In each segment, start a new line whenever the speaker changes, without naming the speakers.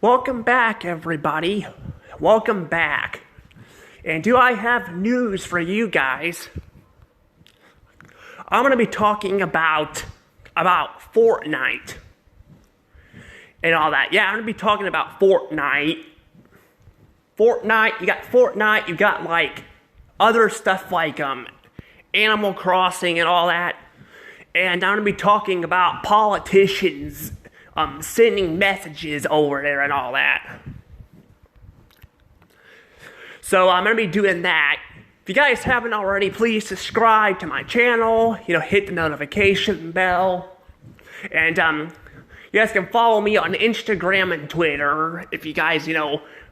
Welcome back, everybody. Welcome back. And do I have news for you guys? I'm going to be talking about Fortnite and all that. Yeah, I'm going to be talking about Fortnite. Fortnite, you got like other stuff like Animal Crossing and all that. And I'm going to be talking about politicians sending messages over there and all that. So I'm going to be doing that. If you guys haven't already, please subscribe to my channel. Hit the notification bell. And you guys can follow me on Instagram and Twitter if you guys,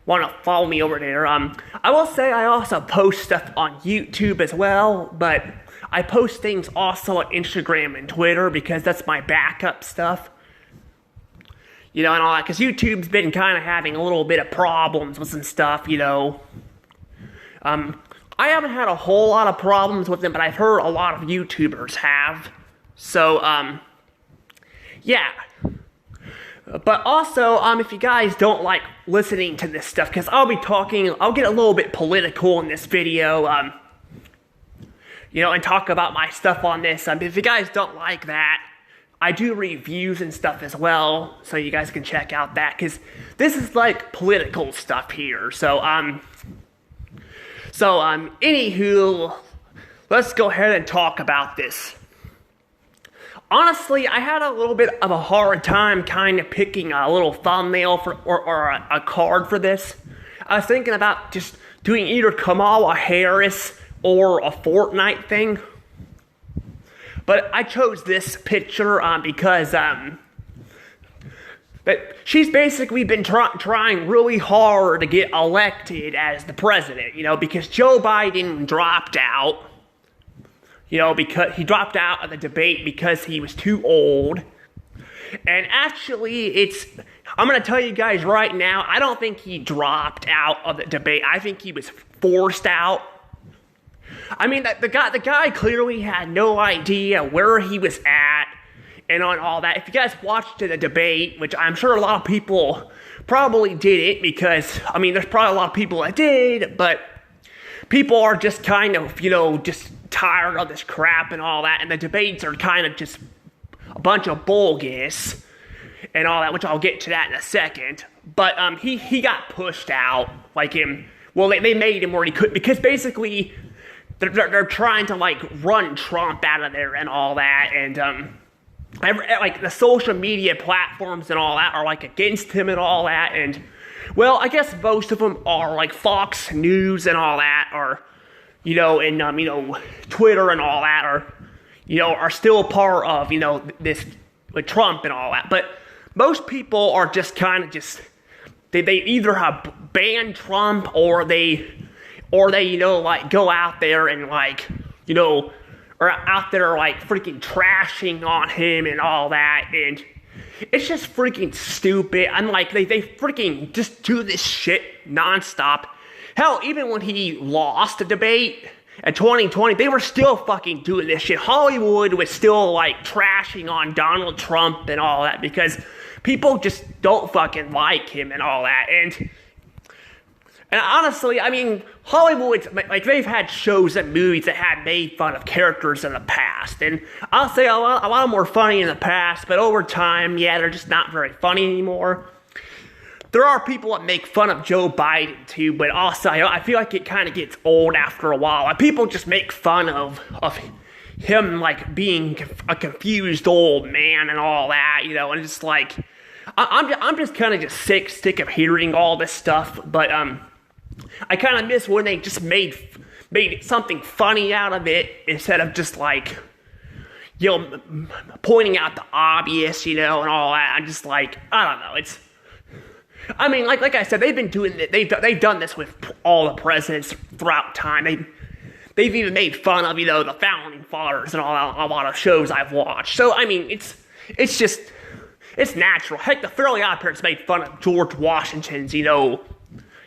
want to follow me over there. I will say I also post stuff on YouTube as well, but I post things also on Instagram and Twitter because that's my backup stuff. And all that, because YouTube's been kind of having a little bit of problems with some stuff, I haven't had a whole lot of problems with them, but I've heard a lot of YouTubers have. So, yeah. But also, if you guys don't like listening to this stuff, because I'll get a little bit political in this video, and talk about my stuff on this. If you guys don't like that, I do reviews and stuff as well, so you guys can check out that, because this is like political stuff here. So, anywho, let's go ahead and talk about this. Honestly, I had a little bit of a hard time kind of picking a little thumbnail for or a card for this. I was thinking about just doing either Kamala Harris or a Fortnite thing. But I chose this picture because but she's basically been trying really hard to get elected as the president, because Joe Biden dropped out, because he dropped out of the debate because he was too old. And actually, I'm going to tell you guys right now, I don't think he dropped out of the debate. I think he was forced out. I mean, the guy clearly had no idea where he was at and on all that. If you guys watched the debate, which I'm sure a lot of people probably didn't, because, there's probably a lot of people that did, but people are just kind of, just tired of this crap and all that, and the debates are kind of just a bunch of bogus and all that, which I'll get to that in a second. But he got pushed out, they made him where he could, because basically they're trying to run Trump out of there and all that, and the social media platforms and all that are against him and all that, and well, I guess most of them are Fox News and all that, or and Twitter and all that, or are still part of this with Trump and all that, but most people are just kind of they either have banned Trump or they go out there and are out there freaking trashing on him and all that, and it's just freaking stupid. I'm they freaking just do this shit nonstop. Hell, even when he lost the debate in 2020, they were still fucking doing this shit. Hollywood was still trashing on Donald Trump and all that because people just don't fucking like him and all that, and honestly, Hollywood, they've had shows and movies that had made fun of characters in the past. And I'll say a lot of them were funny in the past, but over time, yeah, they're just not very funny anymore. There are people that make fun of Joe Biden, too, but also, I feel like it kind of gets old after a while. People just make fun of him, being a confused old man and all that, and it's I'm just kind of sick of hearing all this stuff, but, I kind of miss when they just made something funny out of it instead of just pointing out the obvious, and all that. I'm just I don't know. It's, like I said, they've been doing it. They've done this with all the presidents throughout time. They've even made fun of the founding fathers and all that, a lot of shows I've watched. So it's natural. Heck, the Fairly Odd Parents made fun of George Washington's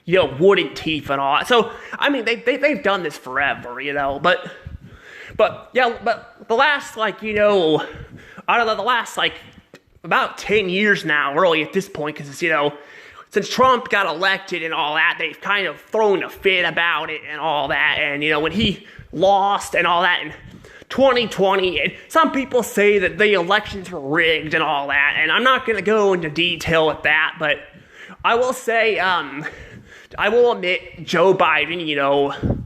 wooden teeth and all that. So, they've done this forever, but the last, out of the last, about 10 years now, really, at this point, because it's, since Trump got elected and all that, they've kind of thrown a fit about it and all that. And, when he lost and all that in 2020, and some people say that the elections were rigged and all that. And I'm not going to go into detail with that, but I will say, I will admit Joe Biden,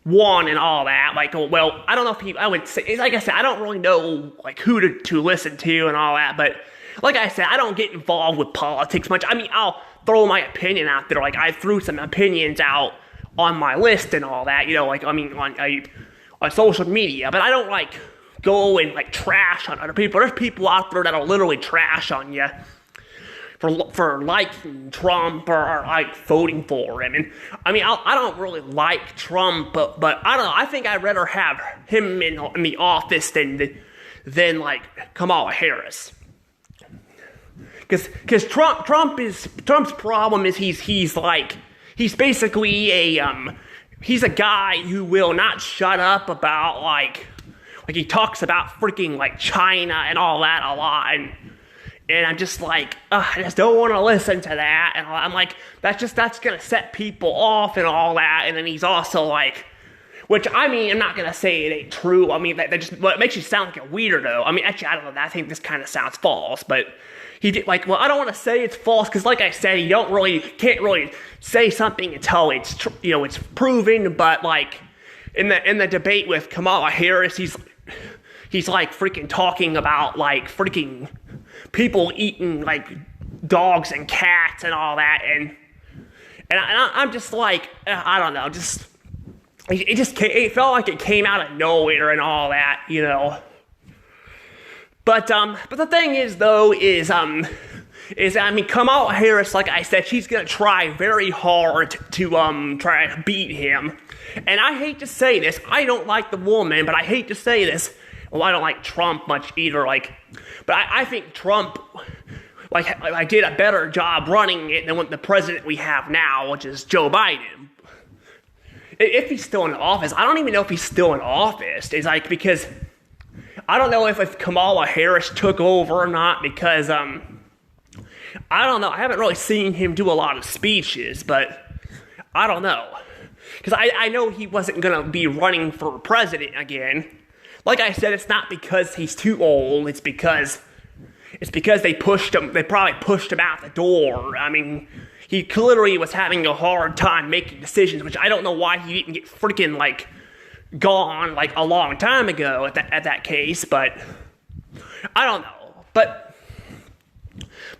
won and all that. Like, well, I don't know if I would say, like I said, I don't really know, like, who to listen to and all that. But, like I said, I don't get involved with politics much. I mean, I'll throw my opinion out there. Like, I threw some opinions out on my list and all that, on social media. But I don't, like, go and, like, trash on other people. There's people out there that'll literally trash on you for liking Trump or like voting for him. And I mean, I don't really like Trump, but I don't know. I think I'd rather have him in the office than like Kamala Harris. Because Trump's problem is he's basically he's a guy who will not shut up about like he talks about freaking like China and all that a lot. And I'm just like, I just don't want to listen to that. And I'm like, that's going to set people off and all that. And then he's also like, which, I mean, I'm not going to say it ain't true. I mean, that just, well, it makes you sound like a weirdo. I mean, actually, I don't know. I think this kind of sounds false. But he did, like, well, I don't want to say it's false. Because like I said, you can't really say something until it's, it's proven. But like, in the debate with Kamala Harris, he's like freaking talking about like freaking people eating like dogs and cats and all that, and I'm just like, I don't know, it felt like it came out of nowhere and all that, But the thing is though is I mean, Kamala Harris, like I said, she's gonna try very hard to try to beat him, and I hate to say this, I don't like the woman, but I hate to say this. Well, I don't like Trump much either, but I think Trump, I did a better job running it than what the president we have now, which is Joe Biden. If he's still in office, I don't even know if he's still in office. It's like, because I don't know if Kamala Harris took over or not, because, I don't know, I haven't really seen him do a lot of speeches, but I don't know. Because I know he wasn't going to be running for president again. Like I said, it's not because he's too old. It's because they pushed him. They probably pushed him out the door. I mean, he literally was having a hard time making decisions, which I don't know why he didn't get freaking like gone like a long time ago at that case. But I don't know. But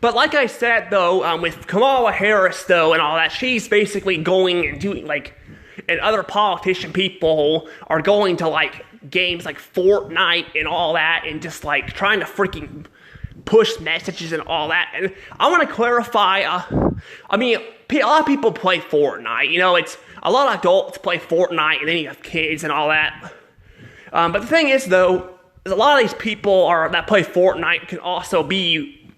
like I said though, with Kamala Harris though and all that, she's basically going and doing like, and other politician people are going to like games like Fortnite and all that, and just like trying to freaking push messages and all that. And I want to clarify, I mean, a lot of people play Fortnite, it's a lot of adults play Fortnite, and then you have kids and all that. But the thing is though, is a lot of these people that play Fortnite can also be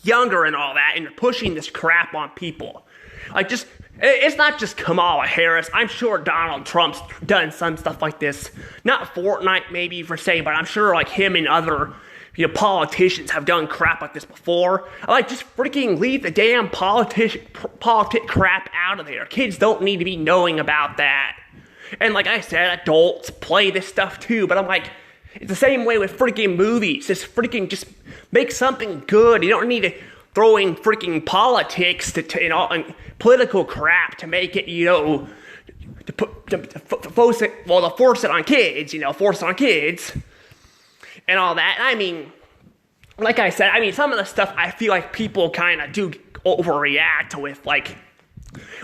younger and all that, and they're pushing this crap on people. Like, it's not just Kamala Harris. I'm sure Donald Trump's done some stuff like this. Not Fortnite maybe per se, but I'm sure like him and other politicians have done crap like this before. Like, just freaking leave the damn politic crap out of there. Kids don't need to be knowing about that. And like I said, adults play this stuff too, but I'm like, it's the same way with freaking movies. Just make something good. You don't need to throw in freaking politics and political crap to make it, to force it on kids, force it on kids and all that. I mean, like I said, some of the stuff I feel like people kind of do overreact with, like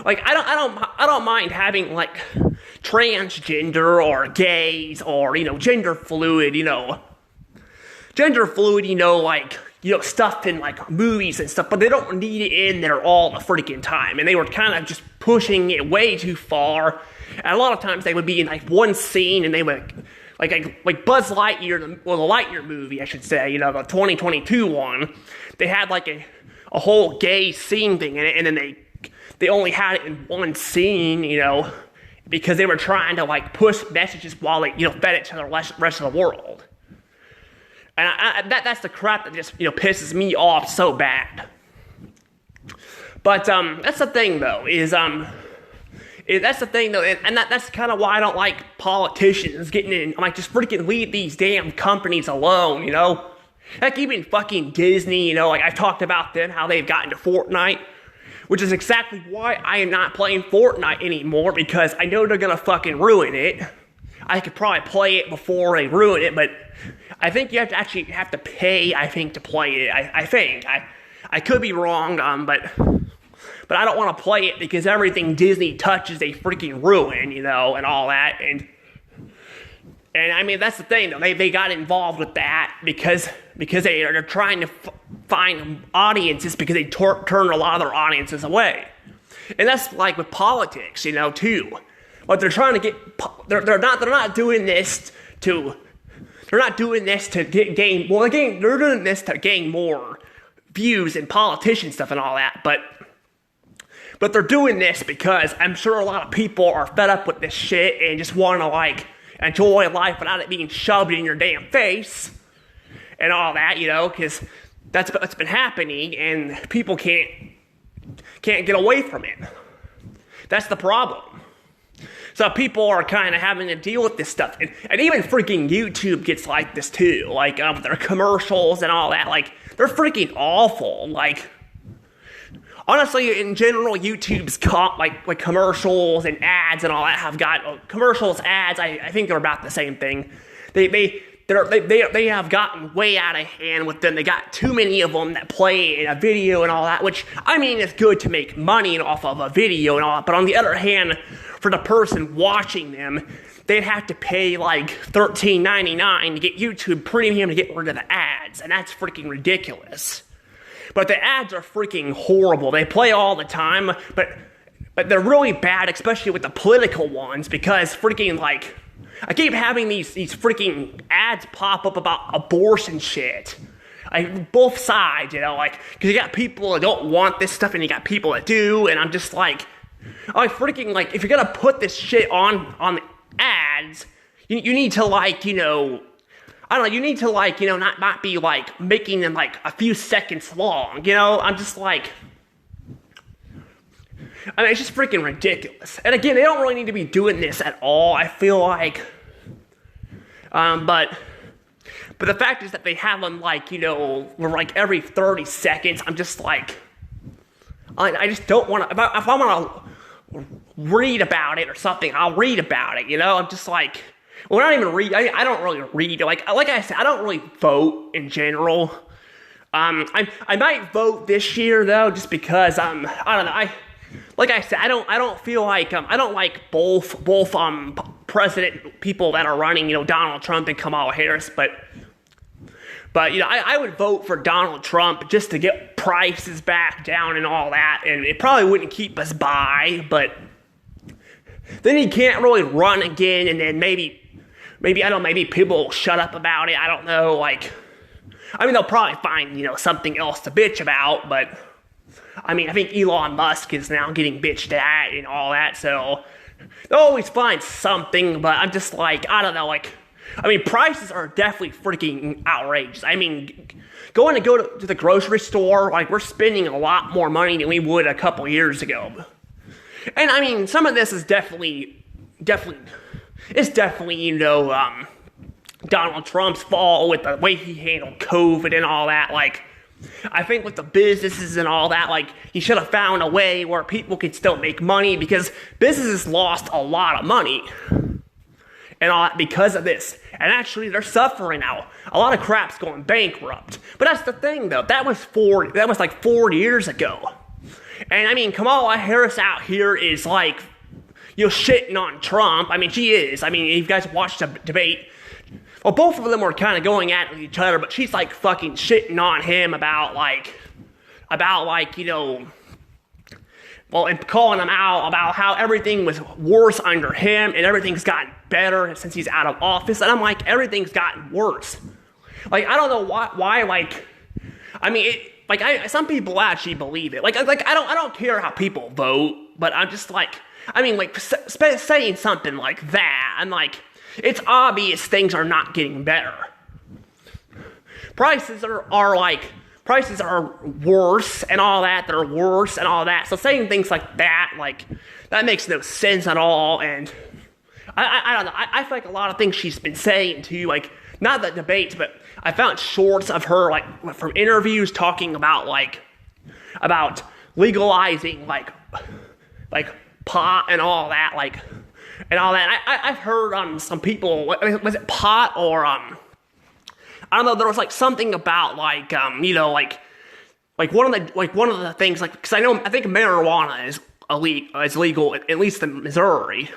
I don't mind having like transgender or gays or gender fluid, stuff in like movies and stuff, but they don't need it in there all the freaking time. And they were kind of just pushing it way too far. And a lot of times they would be in like one scene, and they would like Buzz Lightyear, the Lightyear movie, I should say, the 2022 one. They had like a whole gay scene thing in it, and then they only had it in one scene, because they were trying to like push messages while they fed it to the rest of the world. And that's the crap that just pisses me off so bad. But that's the thing though, that's the thing though, and that's kind of why I don't like politicians getting in. I'm like, just freaking leave these damn companies alone, you know? Like even fucking Disney, you know, like I've talked about them, how they've gotten to Fortnite, which is exactly why I am not playing Fortnite anymore, because I know they're gonna fucking ruin it. I could probably play it before they ruin it, but I think you have to actually have to pay, I think, to play it. I think. I could be wrong, but I don't want to play it because everything Disney touches they freaking ruin, you know, and all that. And I mean, that's the thing, though. They got involved with that because they're trying to find audiences because they turn a lot of their audiences away. And that's like with politics, you know, too. But they're trying to get, they're not doing this to, they're not doing this to gain, well, they're doing this to gain more views and politician stuff and all that, but they're doing this because I'm sure a lot of people are fed up with this shit and just want to, like, enjoy life without it being shoved in your damn face and all that, you know, because that's what's been happening and people can't get away from it. That's the problem. So people are kind of having to deal with this stuff. And even freaking YouTube gets like this too. Like, their commercials and all that. Like, they're freaking awful. Like, honestly, in general, YouTube's like commercials and ads and all that have got... commercials, ads, I think they're about the same thing. They have gotten way out of hand with them. They got too many of them that play in a video and all that, which, I mean, it's good to make money off of a video and all that, but on the other hand, for the person watching them, they'd have to pay like $13.99 to get YouTube Premium to get rid of the ads, and that's freaking ridiculous. But the ads are freaking horrible. They play all the time, but they're really bad, especially with the political ones, because freaking, like, I keep having these freaking ads pop up about abortion shit. Like, both sides, you know, like, because you got people that don't want this stuff and you got people that do, and I'm just like, freaking, like, if you're gonna put this shit on the ads, you need to, like, you know, I don't know, you need to, like, you know, not be, like, making them, like, a few seconds long, you know? I'm just like, I mean, it's just freaking ridiculous. And again, they don't really need to be doing this at all, I feel like. But the fact is that they have them, like, you know, like every 30 seconds. I'm just like, I just don't want to, if I want to read about it or something, I'll read about it, you know? I'm just like, well, not even read, I don't really read. Like I said, I don't really vote in general. I might vote this year, though, just because, I don't know, like I said, I don't feel like, I don't like both president people that are running, you know, Donald Trump and Kamala Harris, but you know, I would vote for Donald Trump just to get prices back down and all that, and it probably wouldn't keep us by, but then he can't really run again, and then maybe, I don't know, maybe people will shut up about it, I don't know, like, I mean, they'll probably find, you know, something else to bitch about, but I mean, I think Elon Musk is now getting bitched at and all that, so they'll always find something, but I'm just like, I don't know, like, I mean, prices are definitely freaking outrageous. I mean, go to the grocery store, like, we're spending a lot more money than we would a couple years ago. And I mean, some of this is definitely, you know, Donald Trump's fault with the way he handled COVID and all that, like, I think with the businesses and all that, like, he should have found a way where people could still make money, because businesses lost a lot of money and all that because of this. And actually, they're suffering now. A lot of crap's going bankrupt. But that's the thing, though. That was like 4 years ago. And I mean, Kamala Harris out here is like, you know, shitting on Trump. I mean, she is. I mean, if you guys watched the debate, well, both of them were kind of going at each other, but she's like fucking shitting on him about like, you know, well, and calling him out about how everything was worse under him and everything's gotten better since he's out of office. And I'm like, everything's gotten worse. Like, I don't know why, like, I mean, some people actually believe it. Like, I don't care how people vote, but I'm just like, I mean, like, saying something like that, I'm like, it's obvious things are not getting better. Prices are like, prices are worse and all that. They're worse and all that. So saying things like that, like, that makes no sense at all. And I don't know. I feel like a lot of things she's been saying too, like, not the debates, but I found shorts of her, like, from interviews talking about, like, about legalizing, like pot and all that, like, and all that. I've heard some people, was it pot or I don't know. There was like something about like you know, like one of the things, like, because I think marijuana is legal at least in Missouri,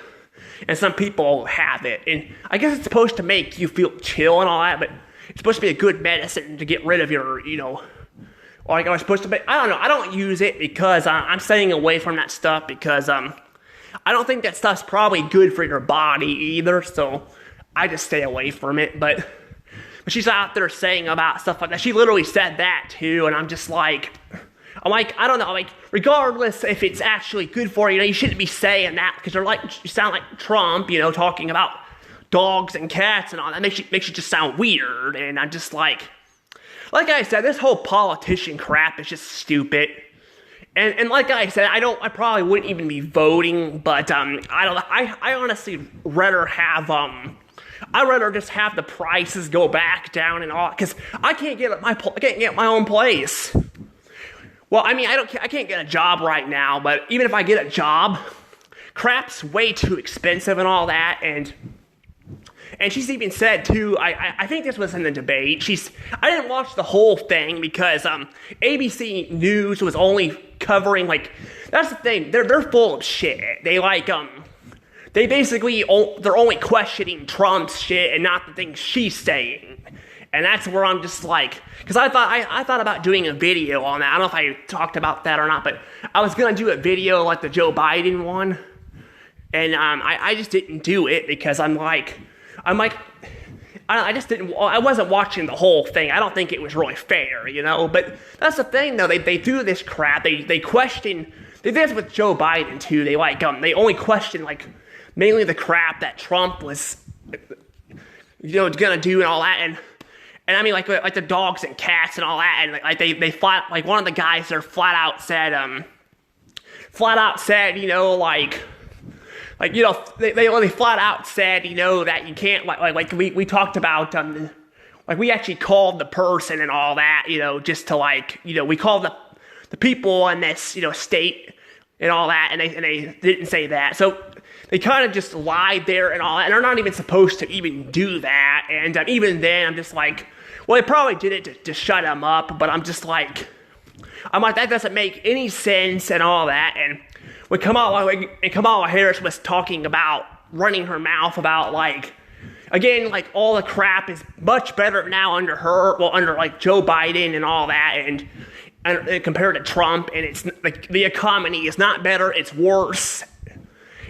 and some people have it, and I guess it's supposed to make you feel chill and all that, but it's supposed to be a good medicine to get rid of your, you know, like I was supposed to be. I don't know. I don't use it because I'm staying away from that stuff because I don't think that stuff's probably good for your body either. So I just stay away from it. But she's out there saying about stuff like that. She literally said that too, and I'm like, I don't know. Like, regardless if it's actually good for you, you shouldn't be saying that because you sound like Trump, you know, talking about dogs and cats and all that. Makes you just sound weird, and I'm just like I said, this whole politician crap is just stupid. And like I said, I probably wouldn't even be voting, but I honestly rather have I'd rather just have the prices go back down and all, because I can't get my own place. Well, I mean, I can't get a job right now, but even if I get a job, crap's way too expensive and all that, and she's even said too, I think this was in the debate, I didn't watch the whole thing because ABC News was only covering, like, that's the thing, they're full of shit. They they basically, they're only questioning Trump's shit and not the things she's saying. And that's where I'm just like, because I thought about doing a video on that. I don't know if I talked about that or not, but I was going to do a video like the Joe Biden one. And I just didn't do it because I wasn't watching the whole thing. I don't think it was really fair, you know. But that's the thing, though. They do this crap. They question. They did this with Joe Biden too. They only question, like, mainly the crap that Trump was, you know, gonna do and all that. And I mean, like the dogs and cats and all that. And like they flat, like, one of the guys there flat out said, you know, like, you know, they flat out said, you know, that you can't, like we talked about, like, we actually called the person and all that, you know, just to, like, you know, we called the people in this, you know, state and all that, and they didn't say that. So they kind of just lied there and all that, and they're not even supposed to even do that. And even then, I'm just like, well, they probably did it to shut him up, but I'm like, that doesn't make any sense and all that. And when Kamala Harris was talking about running her mouth about, like, again, like, all the crap is much better now under her, well, under, like, Joe Biden and all that, and compared to Trump, and it's, like, the economy is not better, it's worse,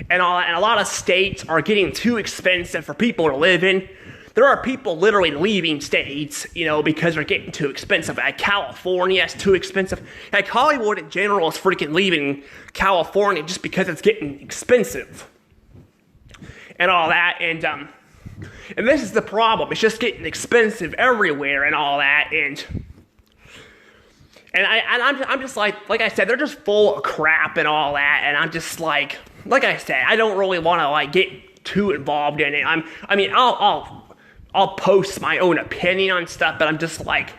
and all that, and a lot of states are getting too expensive for people to live in. There are people literally leaving states, you know, because they're getting too expensive. Like, California is too expensive. Like, Hollywood in general is freaking leaving California just because it's getting expensive. And all that, and this is the problem. It's just getting expensive everywhere and all that, and I'm just like I said, they're just full of crap and all that, and I'm just like I said, I don't really want to, like, get too involved in it. I'll post my own opinion on stuff, but I'm just but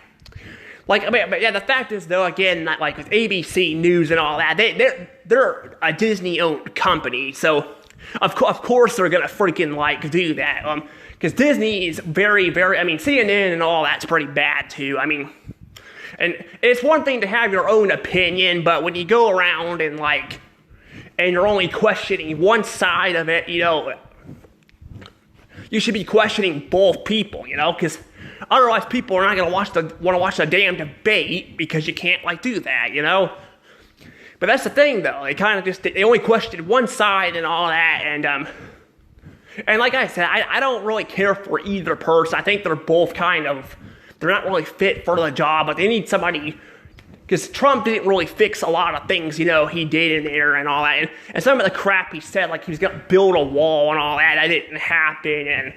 yeah, the fact is, though, again, that, like, with ABC News and all that, they're a Disney-owned company, so of course they're gonna freaking, like, do that, because Disney is very, very, I mean, CNN and all that's pretty bad too. I mean, and it's one thing to have your own opinion, but when you go around and, like, and you're only questioning one side of it, you know, you should be questioning both people, you know, because otherwise people are not going to want to watch the damn debate, because you can't, like, do that, you know. But that's the thing, though. They only questioned one side and all that, and like I said, I don't really care for either person. I think they're both they're not really fit for the job, but they need somebody, because Trump didn't really fix a lot of things, you know, he did in there and all that. And some of the crap he said, like he was going to build a wall and all that didn't happen. And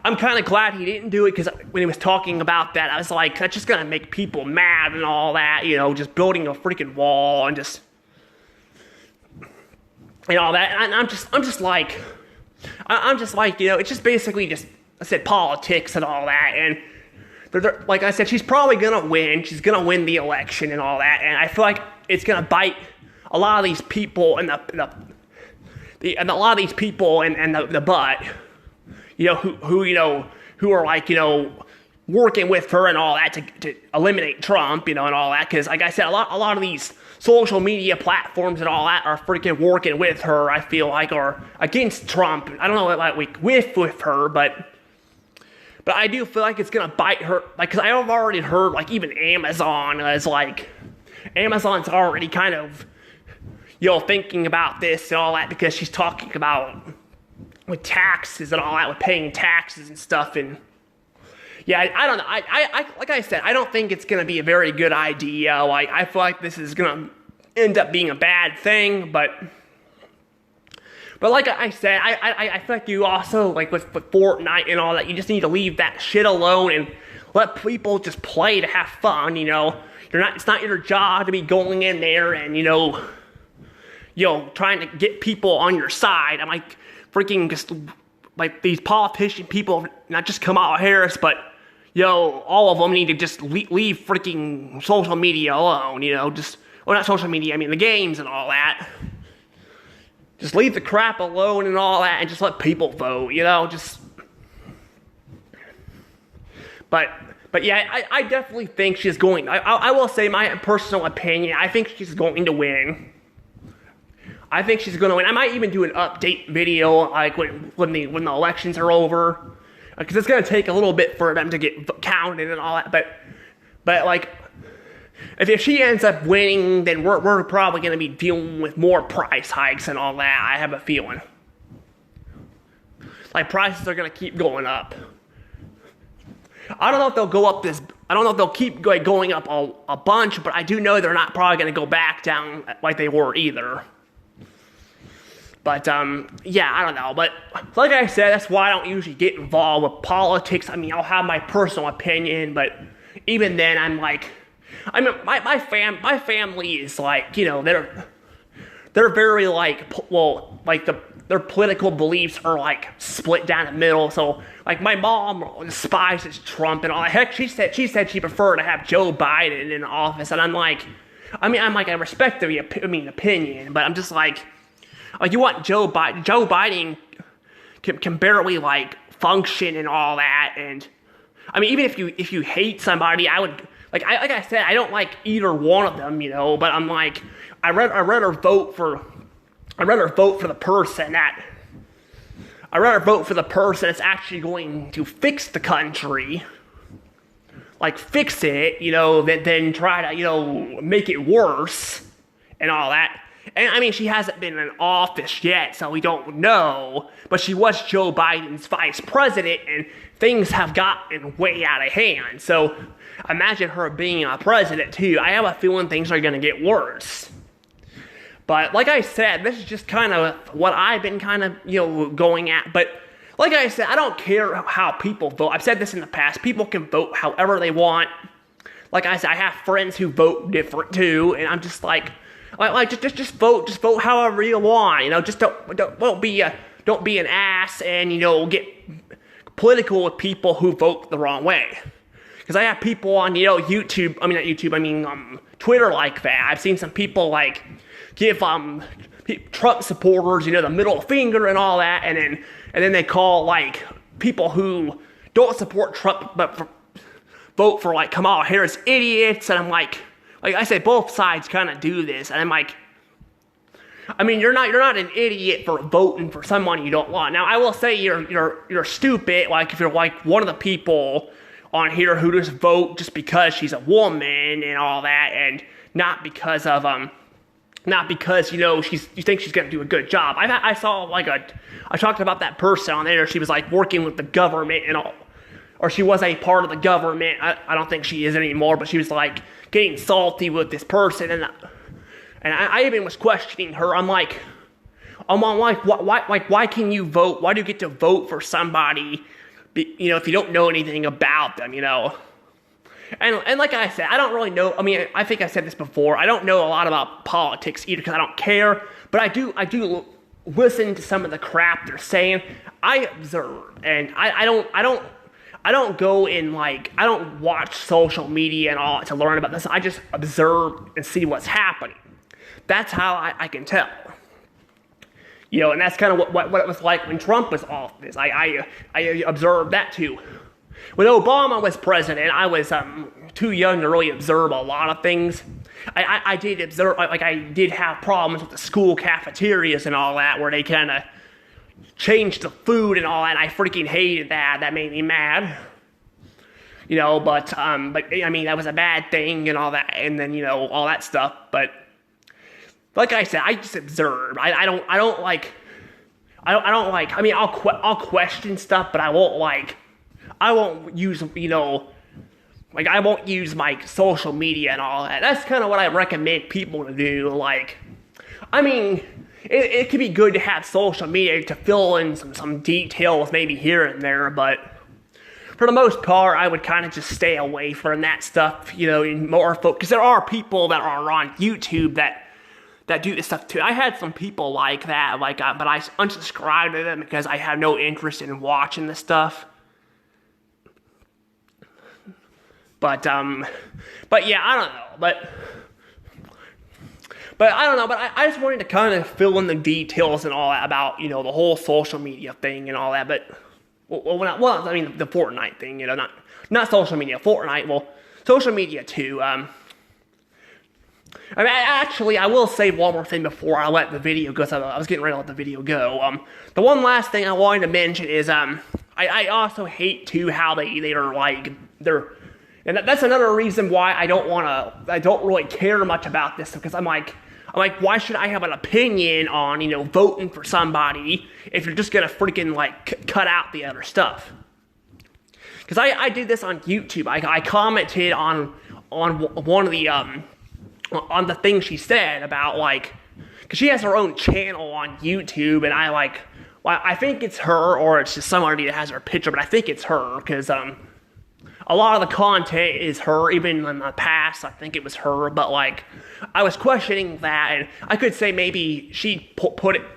I'm kind of glad he didn't do it, because when he was talking about that, I was like, that's just gonna make people mad and all that, just building a freaking wall and just and all that. And I'm just like, it's just basically just, I said, politics and all that. And like I said, she's probably gonna win. She's gonna win the election and all that. And I feel like it's gonna bite a lot of these people in the butt, who are like, working with her and all that to eliminate Trump, and all that. Because like I said, a lot of these social media platforms and all that are freaking working with her, I feel like, or against Trump. I don't know, like with her, but I do feel like it's gonna bite her, like, because I've already heard, like, even Amazon's already kind of, thinking about this and all that, because she's talking about with taxes and all that, with paying taxes and stuff. And yeah, I don't know. I like I said, I don't think it's gonna be a very good idea. Like, I feel like this is gonna end up being a bad thing, but like I said, I feel like you also, like with Fortnite and all that, you just need to leave that shit alone and let people just play to have fun. It's not your job to be going in there and trying to get people on your side. I'm like, freaking just like these politician people, not just Kamala Harris, but all of them need to just leave freaking social media alone. Not social media, I mean the games and all that. Just leave the crap alone and all that, and just let people vote. But yeah, I definitely think she's going. I will say my personal opinion. I think she's going to win. I think she's going to win. I might even do an update video, like when the elections are over, because it's going to take a little bit for them to get counted and all that. But like, if she ends up winning, then we're probably going to be dealing with more price hikes and all that. I have a feeling. Like, prices are going to keep going up. I don't know if they'll go up I don't know if they'll keep going up a bunch, but I do know they're not probably going to go back down like they were either. But, yeah, I don't know. But like I said, that's why I don't usually get involved with politics. I mean, I'll have my personal opinion, but even then, I'm like, my family is like, they're very like, well, like their political beliefs are like split down the middle. So like, my mom despises Trump and all that. Heck, she said she preferred to have Joe Biden in office, and I'm like, I respect the opinion, but I'm just like, you want Joe Biden? Joe Biden can barely like function and all that. And I mean, even if you hate somebody, I would like I said, I don't like either one of them, But I'm like, I'd rather vote for the person that's actually going to fix the country, like fix it, than try to make it worse and all that. And I mean, she hasn't been in office yet, so we don't know. But she was Joe Biden's vice president, and things have gotten way out of hand. So imagine her being a president too. I have a feeling things are going to get worse. But like I said, this is just kind of what I've been kind of, going at. But like I said, I don't care how people vote. I've said this in the past. People can vote however they want. Like I said, I have friends who vote different too, and I'm just like just vote however you want. Just don't be an ass and get political with people who vote the wrong way. Because I have people on Twitter like that. I've seen some people like give Trump supporters the middle finger and all that, and then they call like people who don't support Trump but vote for like Kamala Harris idiots. And I'm like I said, both sides kind of do this, and I'm like, I mean, you're not an idiot for voting for someone you don't want. Now, I will say you're stupid, like if you're like one of the people on here who just vote just because she's a woman and all that, and not because you think she's gonna do a good job. I saw I talked about that person on there. She was like working with the government and all, or she was a part of the government. I don't think she is anymore, but she was like getting salty with this person, and I even was questioning her. I'm like, why can you vote? Why do you get to vote for somebody if you don't know anything about them, And like I said, I don't really know. I mean, I think I said this before. I don't know a lot about politics either because I don't care. But I do listen to some of the crap they're saying. I observe, and I don't go in I don't watch social media and all to learn about this. I just observe and see what's happening. That's how I can tell. And that's kind of what it was like when Trump was office. I observed that too. When Obama was president, I was too young to really observe a lot of things. I did observe, I did have problems with the school cafeterias and all that, where they kind of changed the food and all that. I freaking hated that. That made me mad. But I mean, that was a bad thing and all that, and then all that stuff. But like I said, I just observe. I don't like. I mean, I'll question stuff, but I won't use I won't use my social media and all that. That's kind of what I recommend people to do. I mean, it could be good to have social media to fill in some details maybe here and there, but for the most part, I would kind of just stay away from that stuff, more because there are people that are on YouTube that do this stuff too. I had some people like that, but I unsubscribed to them because I have no interest in watching this stuff. But yeah, I don't know. But I don't know. But I just wanted to kind of fill in the details and all that about the whole social media thing and all that. But I mean the Fortnite thing, not social media, Fortnite. Well, social media too. I mean, I will say one more thing before I let the video go. So I was getting ready to let the video go. The one last thing I wanted to mention is I also hate too how they're. And that's another reason why I don't really care much about this, because I'm like, why should I have an opinion on, voting for somebody if you're just gonna freaking cut out the other stuff? Because I did this on YouTube. I commented on one of the on the things she said about because she has her own channel on YouTube, and I think it's her, or it's just somebody that has her picture, but I think it's her because a lot of the content is her. Even in the past, I think it was her. But I was questioning that, and I could say maybe she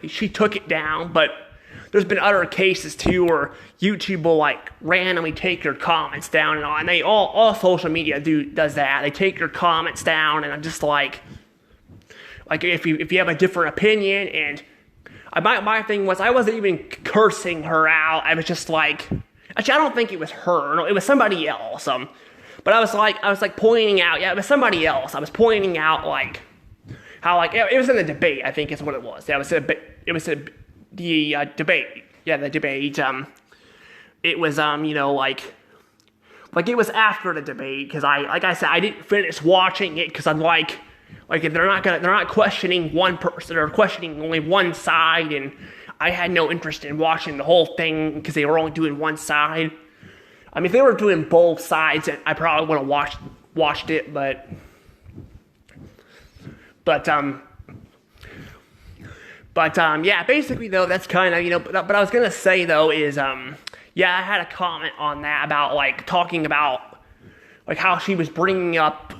she took it down. But there's been other cases too where YouTube will randomly take your comments down and all. And they all social media does that. They take your comments down, and I'm just if you have a different opinion. And my thing was, I wasn't even cursing her out. I was just actually, I don't think it was her. No, it was somebody else. But I was pointing out. Yeah, it was somebody else. I was pointing out how it was in the debate. I think is what it was. Yeah, it was the debate. Yeah, the debate. It was it was after the debate because I said I didn't finish watching it because I'm they're not questioning one person. They're questioning only one side, and I had no interest in watching the whole thing because they were only doing one side. I mean, if they were doing both sides, I probably would have watched it, but yeah, basically though, that's kind of, but I was gonna say though is, yeah, I had a comment on that about talking about how she was bringing up,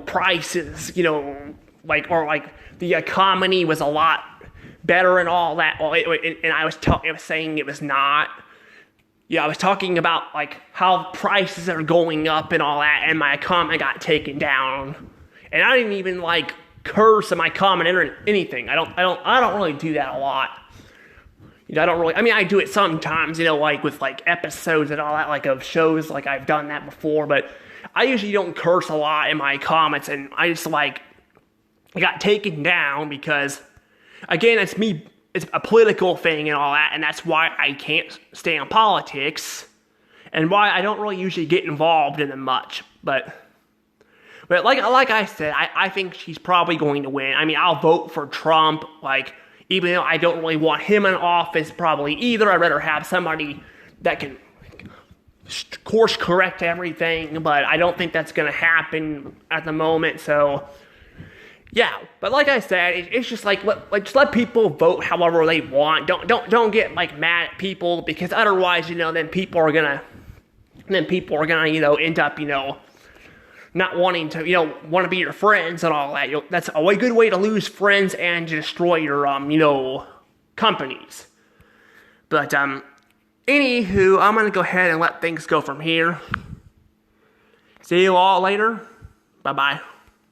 prices, or the economy was a lot better and all that. Well, and I was saying it was not. Yeah, I was talking about how prices are going up and all that, and my comment got taken down. And I didn't even curse in my comment or anything. I don't really do that a lot. I don't really. I mean, I do it sometimes. With episodes and all that, of shows. I've done that before, but I usually don't curse a lot in my comments, and I just I got taken down because, again, it's a political thing and all that, and that's why I can't stand politics, and why I don't really usually get involved in them much. But like I said, I think she's probably going to win. I mean, I'll vote for Trump, even though I don't really want him in office probably either. I'd rather have somebody that can course correct everything, but I don't think that's going to happen at the moment. So Yeah, but like I said, it's just like just let people vote however they want. Don't get like mad at people, because otherwise, then people are gonna end up not wanting to want to be your friends and all that. That's a way good way to lose friends and to destroy your companies. But anywho, I'm gonna go ahead and let things go from here. See you all later. Bye bye.